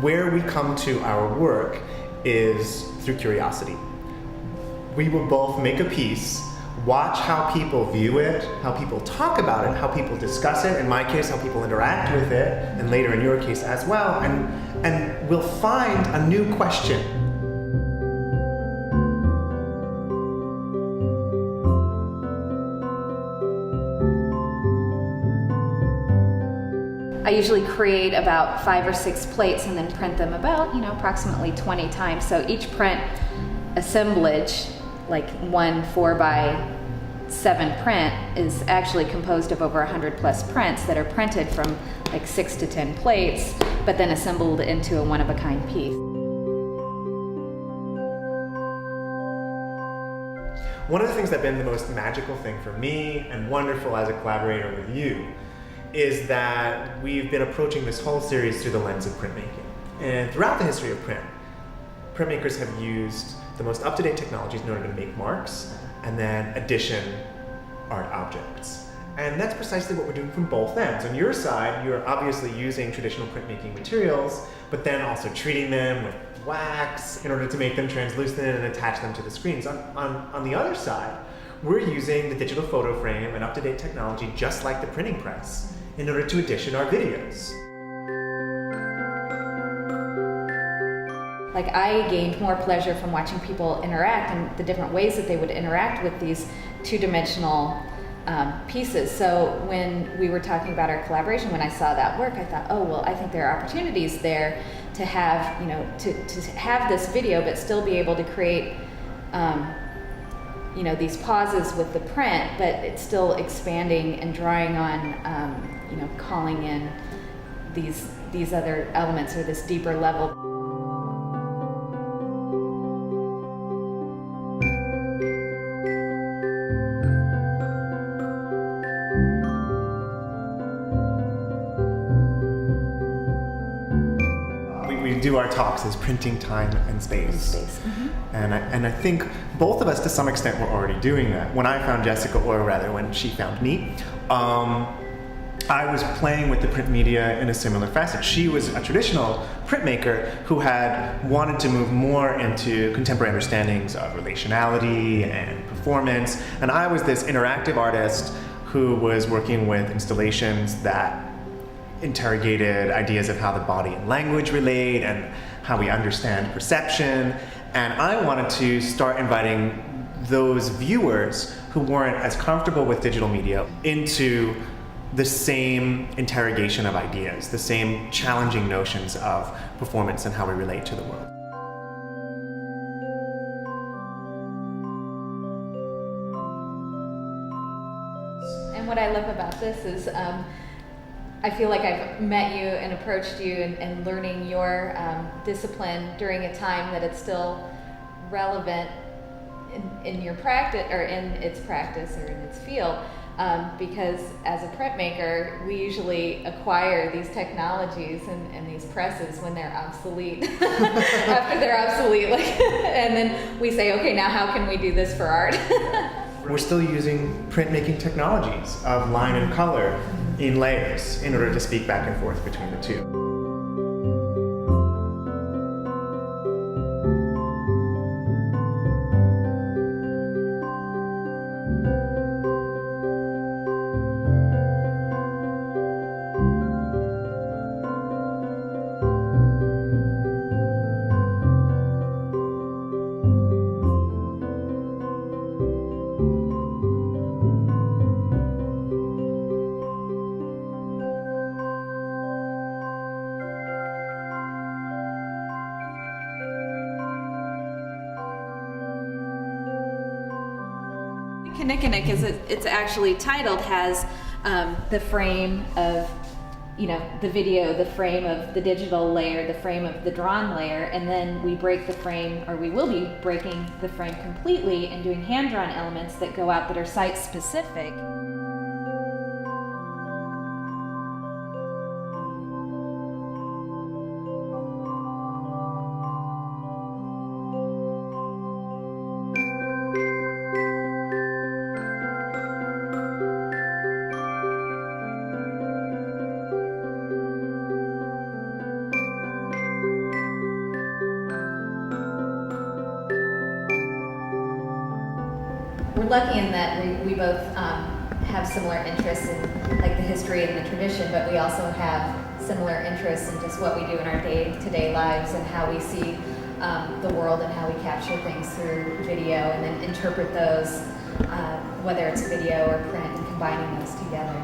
where we come to our work is through curiosity. We will both make a piece, watch how people view it, how people talk about it, how people discuss it, in my case, how people interact with it, and later in your case as well, and we'll find a new question. I usually create about 5 or 6 plates and then print them about, approximately 20 times. So each print assemblage, like one 4x7 print, is actually composed of over 100 plus prints that are printed from like 6 to 10 plates, but then assembled into a one-of-a-kind piece. One of the things that's been the most magical thing for me and wonderful as a collaborator with you is that we've been approaching this whole series through the lens of printmaking. And throughout the history of printmakers have used the most up-to-date technologies in order to make marks and then addition art objects. And that's precisely what we're doing from both ends. On your side, you're obviously using traditional printmaking materials, but then also treating them with wax in order to make them translucent and attach them to the screens. On the other side, we're using the digital photo frame and up-to-date technology just like the printing press in order to edition our videos. Like, I gained more pleasure from watching people interact and the different ways that they would interact with these two-dimensional pieces. So when we were talking about our collaboration, when I saw that work, I thought, oh, well, I think there are opportunities there to have, to have this video, but still be able to create these pauses with the print, but it's still expanding and drawing on, calling in these other elements or this deeper level. We do our talks as printing time and space. Mm-hmm. And I think both of us to some extent were already doing that. When I found Jessica, or rather when she found me, I was playing with the print media in a similar facet. She was a traditional printmaker who had wanted to move more into contemporary understandings of relationality and performance, and I was this interactive artist who was working with installations that interrogated ideas of how the body and language relate and how we understand perception. And I wanted to start inviting those viewers who weren't as comfortable with digital media into the same interrogation of ideas, the same challenging notions of performance and how we relate to the world. And what I love about this is I feel like I've met you and approached you and learning your discipline during a time that it's still relevant in your practice, or in its practice, or in its field. Because as a printmaker, we usually acquire these technologies and these presses when they're obsolete. After they're obsolete, and then we say, okay, now how can we do this for art? We're still using printmaking technologies of line and color in layers in order to speak back and forth between the two. Meuninck-Ganger, as it's actually titled, has the frame of, the video, the frame of the digital layer, the frame of the drawn layer, and then we break the frame, or we will be breaking the frame completely and doing hand-drawn elements that go out that are site-specific. we're lucky in that we both have similar interests in like the history and the tradition, but we also have similar interests in just what we do in our day-to-day lives and how we see the world and how we capture things through video and then interpret those, whether it's video or print, and combining those together.